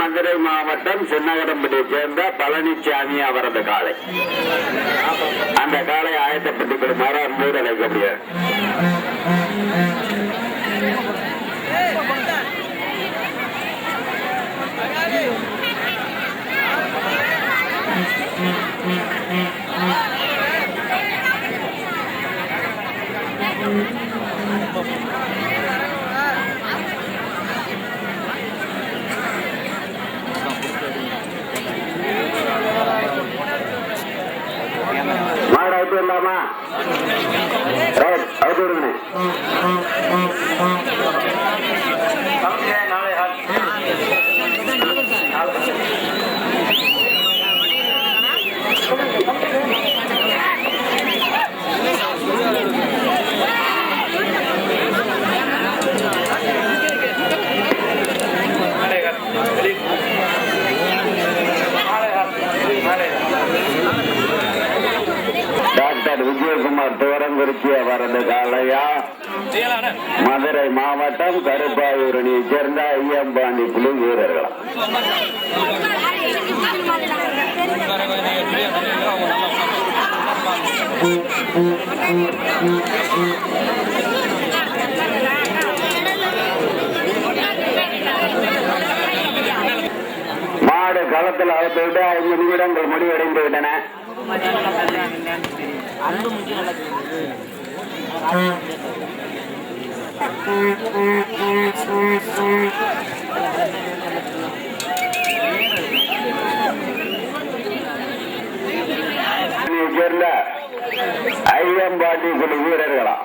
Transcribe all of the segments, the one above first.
மதுரை மாவட்டம் சின்னகரம்பட்டியை சேர்ந்த பழனிசாமி அவரது காலை. அந்த காலை ஆயத்தப்பட்டுக் கொள்ளுமாறு அன்போடு அழைக்கப்படுகிறது. மாடு அவுத்து இல்லாமா அவுத்து விடுங்க. டாக்டர் விஜயகுமார் துவரங்குறிச்சி அவரது காலையா மதுரை மாவட்டம் கருப்பாயூரணியை சேர்ந்த ஐயம்பாண்டி குழு வீரர்களா. மாடு களத்தில் அவுத்து விட்டு 5 நிமிடங்கள் முடிவடைந்து விட்டன. சேர்ந்த ஐயம்பாண்டி குழு வீரர்களா.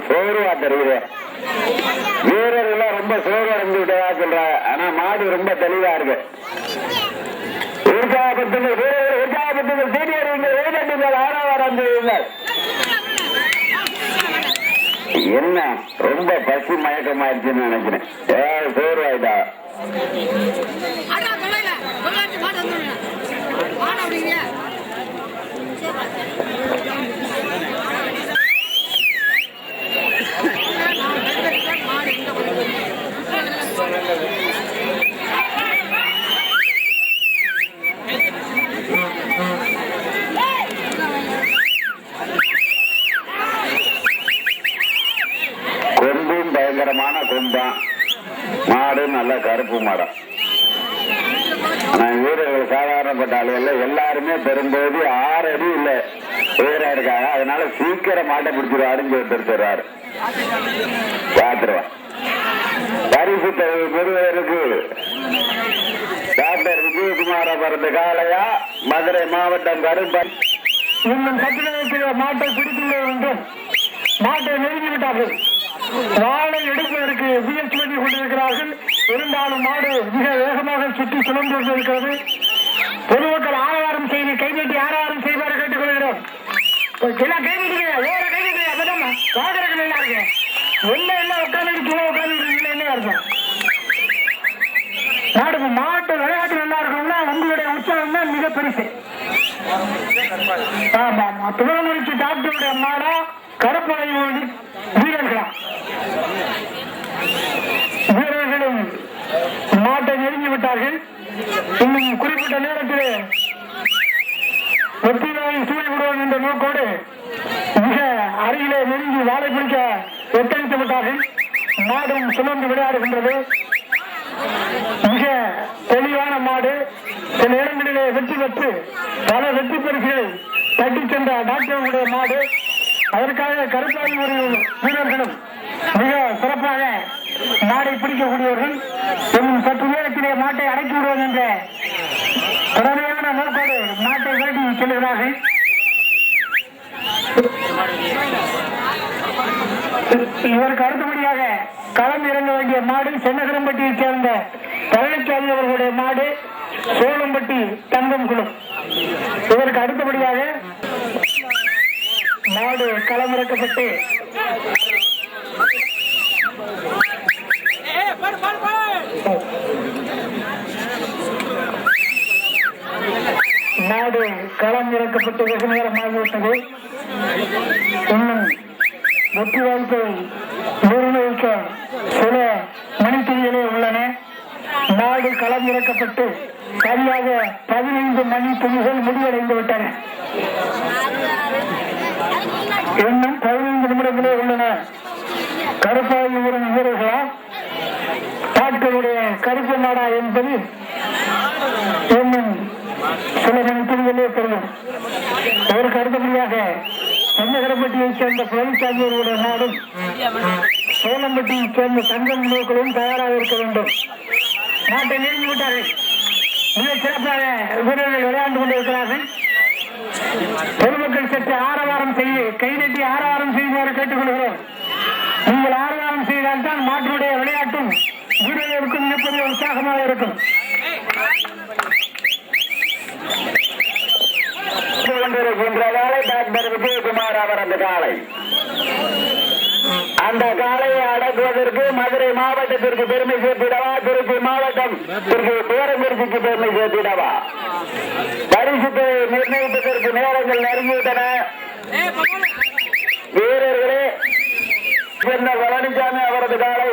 சோர்வா தெரியுது. வீரர்கள் ரொம்ப சோர்வா இருந்து விட்டதா சொல்றாங்க. ஆனா மாடு ரொம்ப தெளிவா இருக்கு. உற்சாகப்படுத்துங்கள் வீரர்கள், உற்சாகப்படுத்துங்கள். சீனியர்கள் எழுதுங்கள், ஆறாவாரம் செய்யுங்கள். என்ன ரொம்ப பசி மயக்கமாயிருச்சுன்னு நினைக்கிறேன். சோர்வாயிட்டா கொம்பும் பயங்கரமான கொம்பம். மாடு நல்ல கருப்பு மாடம். ஆனா வீரர்கள் சாதாரணப்பட்ட ஆளுகள் எல்லாருமே பெரும்போது 6 அடி இல்ல வீரா இருக்காங்க. அதனால சீக்கிரம் மாட்டை பிடிச்சிருவாருன்னு எடுத்துருவாரு. பாத்துருவான். பரிசு பெறுவதற்கு டாக்டர் விஜயகுமார் அவரது காலையா மதுரை மாவட்டம் கருப்பன். இன்னும் 10 நிமிடத்தில் மாட்டை பிடித்துள்ள வேண்டும். மாட்டை நெருங்கிவிட்டார்கள். வாழை எடுப்பதற்கு முயற்சி பண்ணி கொண்டிருக்கிறார்கள். இருந்தாலும் மாடு மிக வேகமாக சுற்றி சுழன்று கொண்டிருக்கிறது. பொதுமக்கள் ஆரவாரம் செய்து கைதட்டி ஆரவாரம் செய்வாறு கேட்டுக் கொள்கிறோம். எல்லாம் கைவிடுங்க, வேற கைவிடுங்க. அப்பதான் வாகனங்கள் நல்லா இருக்கு. என்ன உட்கார்ந்து என்ன இருக்கும். நாடு மாட்டு விளையாட்டு நல்லா இருக்கணும்னா உங்களுடைய உற்சாகம் தான் மிக பெருசு. ஆமா ஆமா. துவரங்குறிச்சி டாக்டருடைய மாடா கருப்பனை வீரர்களா. வீரர்களும் மாட்டை நெருங்கி விட்டார்கள். இன்னும் குறிப்பிட்ட நேரத்தில் வெற்றி நோயை சூழி விடுவோம் என்ற நோக்கோடு மிக அருகிலே நெருங்கி வாழை பிடிக்க எத்தரித்து விட்டார்கள். மாடும் சுமந்து விளையாடுகின்றது. மிக தெளிவான மாடு சில இடங்களிலே வெற்றி பெற்று பல வெற்றி பரிசுகளை தட்டி சென்ற டாக்டர்களுடைய மாடு. அதற்காக கருப்பாளி வீரர்களும் மிக சிறப்பாக மாடை பிடிக்கக்கூடியவர்கள். இன்னும் சற்று நேரத்திலே மாட்டை அடக்கி விடுவோம் என்ற திறமையான நோக்கோடு மாட்டை வேண்டி செல்கிறார்கள். இதற்கு அடுத்தபடியாக களம் இறங்க வேண்டிய மாடு சென்னகரம்பட்டியைச் சேர்ந்த பழனிசாமி அவர்களுடைய மாடு சோளம்பட்டி தங்கம் குழு. இதற்கு அடுத்தபடியாக மாடு களமிறக்கப்பட்டு நாடு களம் இறக்கப்பட்டு வெகு நேரமாகிவிட்டது. இன்னும் வெற்றி வாய்ப்பை நிர்ணயிக்க சில மணித்துளிகளே உள்ளன. நாடு களம் இறக்கப்பட்டு சரியாக 15 மணித்துளிகள் முடிவடைந்து விட்டன. இன்னும் 15 நிமிடங்களே உள்ளன. கருப்பாய் ஊரின் வீரர்களா டாக்டருடைய கருப்பு நாடா என்பது இன்னும் சில மணித்துளிகளே தெரியும். அதற்கு அடுத்தபடியாக சென்னகரப்பட்டியைச் சேர்ந்த பழனிசாமி அவர்களுடைய நாடும் சோளம்பட்டியைச் சேர்ந்த தங்கம் நோக்களும் தயாராக இருக்க வேண்டும். நாட்டை நெருங்கி விட்டார்கள். மிக சிறப்பாக வீரர்கள் விளையாண்டு கொண்டிருக்கிறார்கள். பொதுமக்கள் சற்று ஆரவாரம் செய்து கைதட்டி ஆரவாரம் செய்யுமாறு கேட்டுக் கொள்கிறோம். நீங்கள் ஆரவாரம் செய்தால்தான் நாட்டினுடைய விளையாட்டும் வீரர்களுக்கும் மிகப்பெரிய உற்சாகமாக இருக்கும். டாக்டர் விஜயகுமார் அவரது காலை. அந்த காலையை அடக்குவதற்கு மதுரை மாவட்டத்திற்கு பெருமை சேர்த்திடவா, திருச்சி மாவட்டத்திற்கு பேரங்குறிச்சிக்கு பெருமை சேர்த்திடவா? பரிசுத்தை நிர்ணயிப்பதற்கு நேரங்கள் நெருங்கிவிட்டன. வீரர்களே, பழனிசாமி அவரது காலை.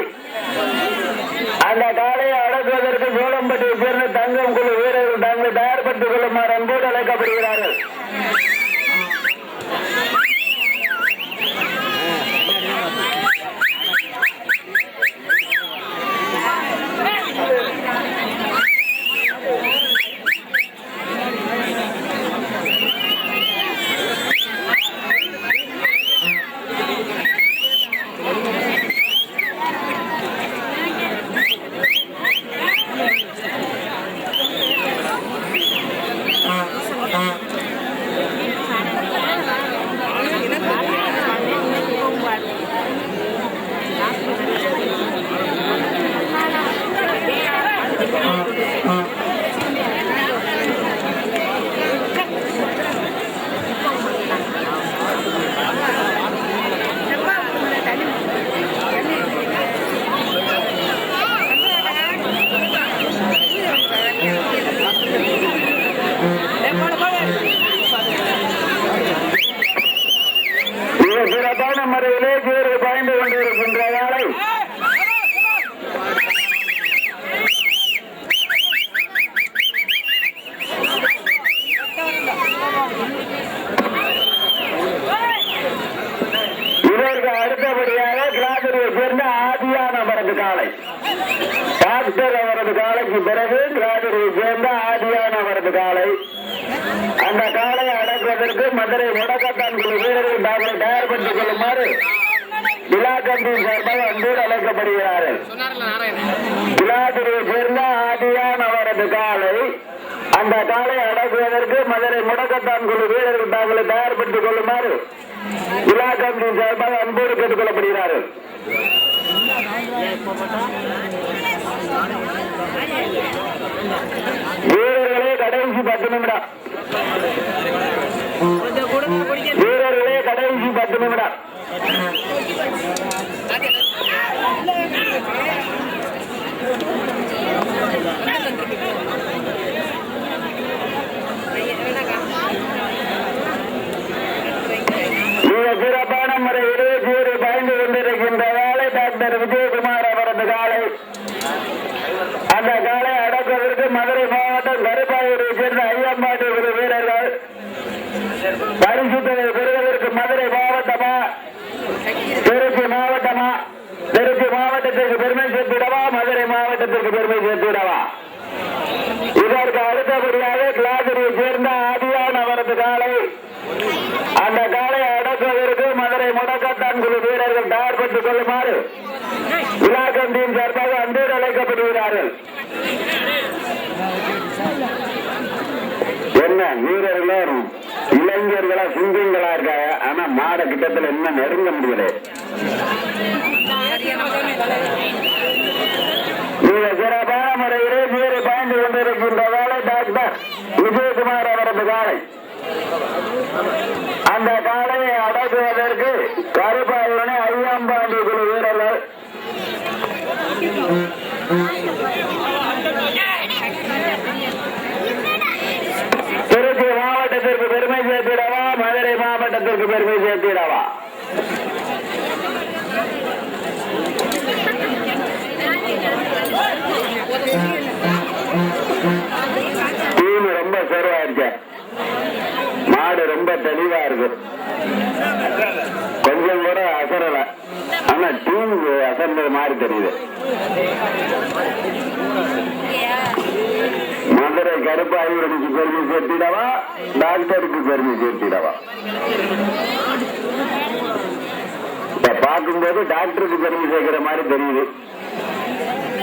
அந்த காலையை அடக்குவதற்கு சோளம்பட்டியை சேர்ந்த தங்கம் குழு வீரர்கள் தங்களை தயார்படுத்திக் கொள்ளுமாறு அன்போடு அழைக்கப்படுகிறார்கள். டாக்டர் அவரது காலைக்கு பிறகு கிராமத்தை சேர்ந்த ஆதியான அவரது காலை. அந்த காலை அடக்குவதற்கு மதுரை வடக்கத்தான் குழு வீரர்கள் தாங்களை தயார்படுத்திக் கொள்ளுமாறு விழா கமிட்டியின் சார்பாக அன்போடு அழைக்கப்படுகிறார்கள். விழாத்துறையை சேர்ந்த ஆதியான் அவரது காலை. அந்த காலை அடக்குவதற்கு மதுரை முடக்கத்தான் குழு வீரர்கள் தாங்களை தயார்படுத்திக் கொள்ளுமாறு விழா கமிட்டியின் சார்பாக அன்போடு கேட்டுக் கொள்ளப்படுகிறார்கள். வீரர்களே கடைசி 10 நிமிடம். வீரர்களே கடைசி 10 நிமிடம். மிக சிறப்பான முறையில் சீறு பயந்து கொண்டிருக்கின்ற வேலை டாக்டர் விஜயகுமார் அவரது காலை. அந்த காலை அடக்குவதற்கு மதுரை மாவட்டம் கருப்பாயூரை சேர்ந்த ஐயம்பாட்டி வீரர்கள் கொள்ளுமாறு விழா கமிட்டியின் சார்பாக அன்போடு அழைக்கப்படுகிறார்கள். என்ன வீரர்களும் இளைஞர்களா சிங்கங்களா இருக்காங்க. ஆனா மாட கிட்டத்துல என்ன நெருங்க முடியல. நீங்க சிறப்பான முறையிலே நீரை பாய்ந்து கொண்டிருக்கின்ற வேலை டாக்டர் விஜயகுமார் அவரது காலை. அந்த காலையை அடக்குவதற்கு கருப்பாயுடனே ஐயாம்பாண்டி குழு வீரர்கள் திருச்சி மாவட்டத்திற்கு பெருமை சேர்த்திடவா, மதுரை மாவட்டத்திற்கு பெருமை சேர்த்திடவா? டீம் ரொம்ப சோர்வா இருக்கு. மாடு ரொம்ப தெளிவா இருக்கு. கொஞ்சம் கூட அசரல. ஆனா டீம் அசர்ந்தது மாதிரி தெரியுது. மதுரை கருப்பாயூருக்கு பெருமை சேர்த்திடவா, டாக்டருக்கு பெருமை சேர்த்திடவா? பார்க்கும்போது டாக்டருக்கு பெருமை சேர்க்கிற மாதிரி தெரியுது.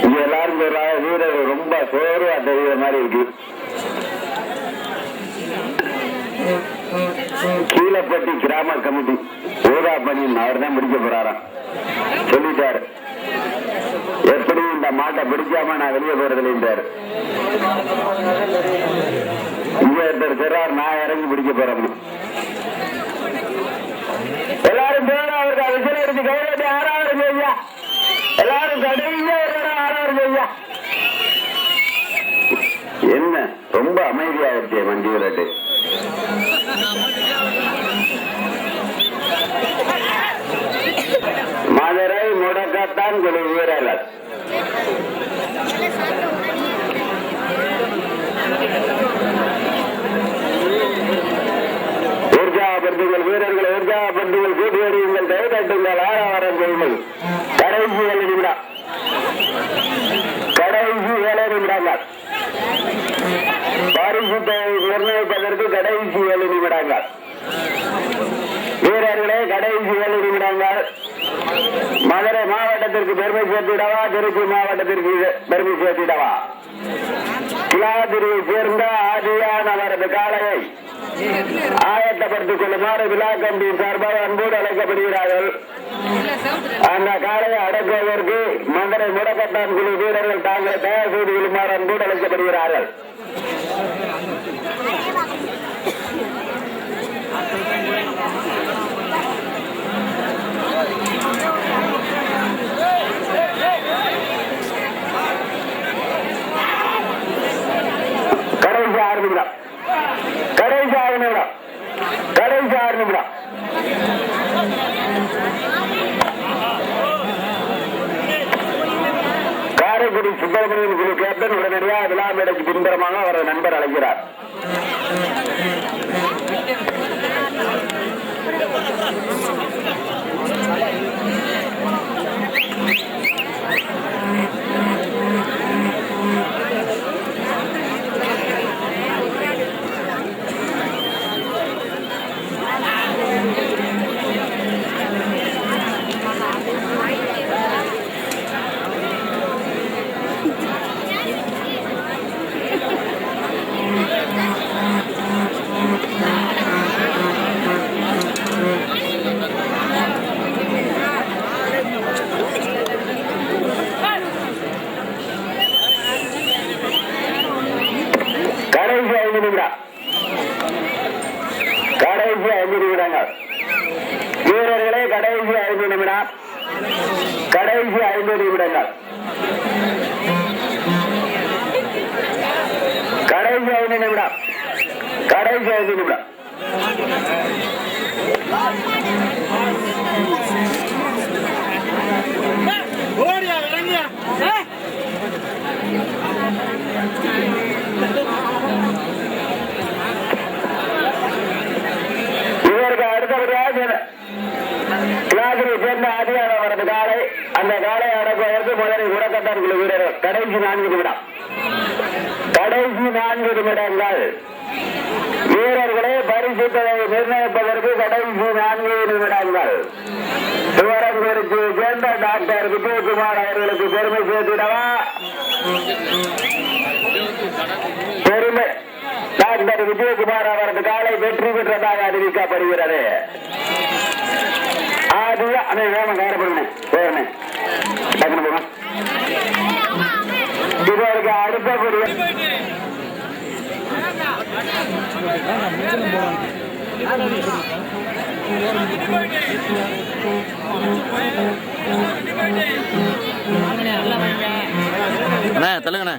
இங்க எல்லாரும் வீரர் ரொம்ப சோர்வா தெரிகிற மாதிரி இருக்கு. கீழப்பட்டி கிராம கமிட்டி ஊதா பணி அவர் தான் பிடிக்க போறாராம் சொல்லிட்டாரு. எப்படி இந்த மாட்டை பிடிக்காம நான் வெளியே போறதில்லைன்றாரு. இங்க ஒருத்தர் சொல்றாரு நான் இறங்கி பிடிக்க போறேன். எல்லாரும் பேர அவருக்கு அவசரம் இருக்கு. கையில ஆறாவது செய்யா, எல்லாரும் கடைசியா ஆறாவது செய்யா. என்ன ரொம்ப அமைதியாகிடுச்சு மஞ்சி விரட்டு. மதுரை முடக்கத்தான் குழு வீரர்கள் உற்சாகப்படுத்துங்கள், வீரர்களை உற்சாகப்படுத்துங்கள், கூட்டி வருங்கள், கைதட்டுங்கள், ஆரவாரம் செய்யுங்கள். கடைசி 7 நிமிடம், கடைசி 7 நிமிடங்கள். பரிசுத்தை நிர்ணயிப்பதற்கு கடைசி 7 நிமிடங்கள். வீரர்களே கடைசி 7 நிமிடங்கள். மதுரை மாவட்டத்திற்கு பெருமை சேர்த்திடவா, திருச்சி மாவட்டத்திற்கு பெருமை சேர்த்திடவா? கிளாதிரியை சேர்ந்த ஆதியான அவரது காலையை ஆயத்தப்படுத்திக் கொள்ளுமாறு விழா கமிட்டியின் சார்பாக அன்போடு அழைக்கப்படுகிறார்கள். அந்த காலையை அடக்குவதற்கு மதுரை முடக்கத்தான் குழு வீரர்கள் தாங்களை தயார் செய்து கொள்ளுமாறு அன்போடு அழைக்கப்படுகிறார்கள். கடைசி 6 நிமிடம், கடைசி 6 நிமிடம், கடைசி 6 நிமிடம். காரைக்குடி சுப்பிரமணியன் குழு கேப்டன் உடனடியாக விழா மேடைக்கு பின்புறமாக அவரது நண்பர் அழைக்கிறார். கடைசி 5 நிமிடங்கள். வீரர்களே கடைசி 5 நிமிடம், கடைசி 5 நிமிடங்கள், கடைசி 5 நிமிடம், கடைசி 5 நிமிடம். இதற்கு அடுத்தபடியாக கிளாஸில் சேர்ந்த ஆதியான அவரது காலை, அந்த காலை அடக்குவதற்கு முதலில் முடக்கத்தான் குழு வீரர்கள் கடைசி 4 நிமிடம், கடைசி 4 நிமிடங்கள். வீரர்களே பரிசுத்தை நிர்ணயிப்பதற்கு கடைசி 4 நிமிடங்கள். சிவரங்கூருக்கு சேர்ந்த டாக்டர் விஜயகுமார் அவர்களுக்கு பெருமை சேர்த்திடவா? பெருமை டாக்டர் விஜயகுமார் அவரது காலை வெற்றி பெற்றதாக அறிவிக்கப்படுகிறது. இதற்கு அடுத்தபடிய தள்ளுங்கண்ணா.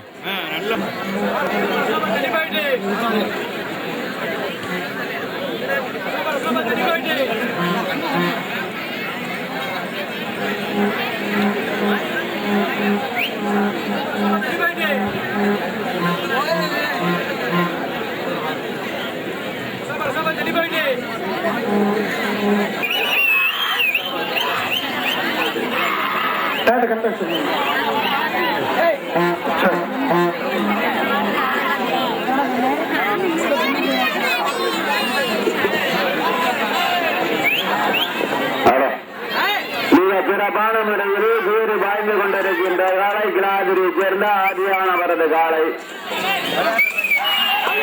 சிறப்பான முறையில் வீடு பாய்ந்து கொண்டிருக்கின்ற காலை கிளாதிரியை சேர்ந்த ஆதியானவரது காலை.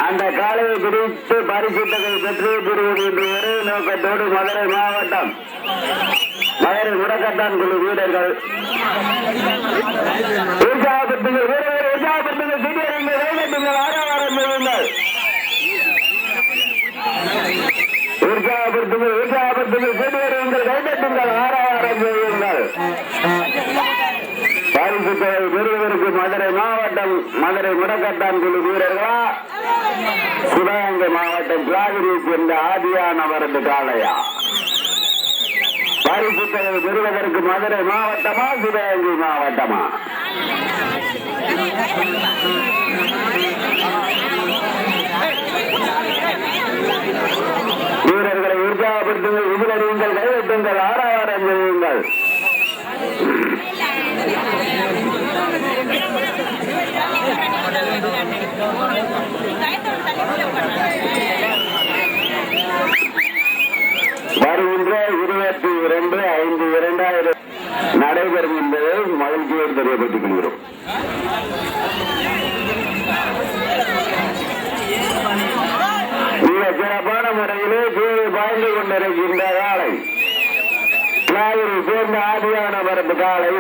அந்த காலையை பிடித்து பரிசுத்தகை பெற்று பெறுவது என்று ஒரே நோக்கத்தோடு மதுரை மாவட்டம் மதுரை முடக்கத்தான் குழு வீரர்கள் உற்சாகப்படுத்துங்கள் வீரர்கள் உற்சாகப்படுத்துங்கள் சீனியர்கள் கைகட்டுங்கள் ஆரவாரம் செய்யுங்கள் உற்சாகப்படுத்துங்கள் உற்சாகப்படுத்துங்கள் சீனியர்கள் கைகட்டுங்கள் ஆரவாரம் செய்யுங்கள். பரிசுத்தகை பெறுவதற்கு மதுரை மாவட்டம் மதுரை முடக்கத்தான் குழு வீரர்களா சிவகங்கை மாவட்டம் கிளாதிரியை சேர்ந்த ஆதியானவரது காளையா? பரிசுத்தகை பெறுவதற்கு மதுரை மாவட்டமா சிவகங்கை மாவட்டமா? வீரர்களை உற்சாகப்படுத்துங்கள் விதிலறியுங்கள் கைவிட்டுங்கள் ஆரவாரம் செய்யுங்கள். வருகின்ற 22/5/2000 நடைபெறும் என்பதை மகிழ்ச்சியோடு தெரியப்பட்டுக் கொள்கிறோம். மிக சிறப்பான முறையிலே கீழே பாய்ந்து கொண்டிருக்கின்ற காலை கிளாதிரியை சேர்ந்த ஆதியானவரது காலை.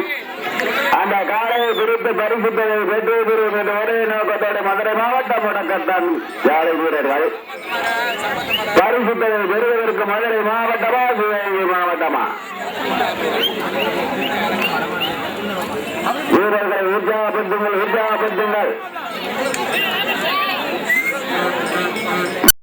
அந்த காலையை பிடித்து பரிசுத்தகை பெற்று பெறும் என்ற ஒரே நோக்கத்தோடு மதுரை மாவட்டம் முடக்கத்தான் காலை வீரர்கள் பரிசுத்தகை பெறுவதற்கு மதுரை மாவட்டமா சிவகங்கை மாவட்டமா? வீரர்களை உற்சாகப்படுத்துங்கள் உற்சாகப்படுத்துங்கள்.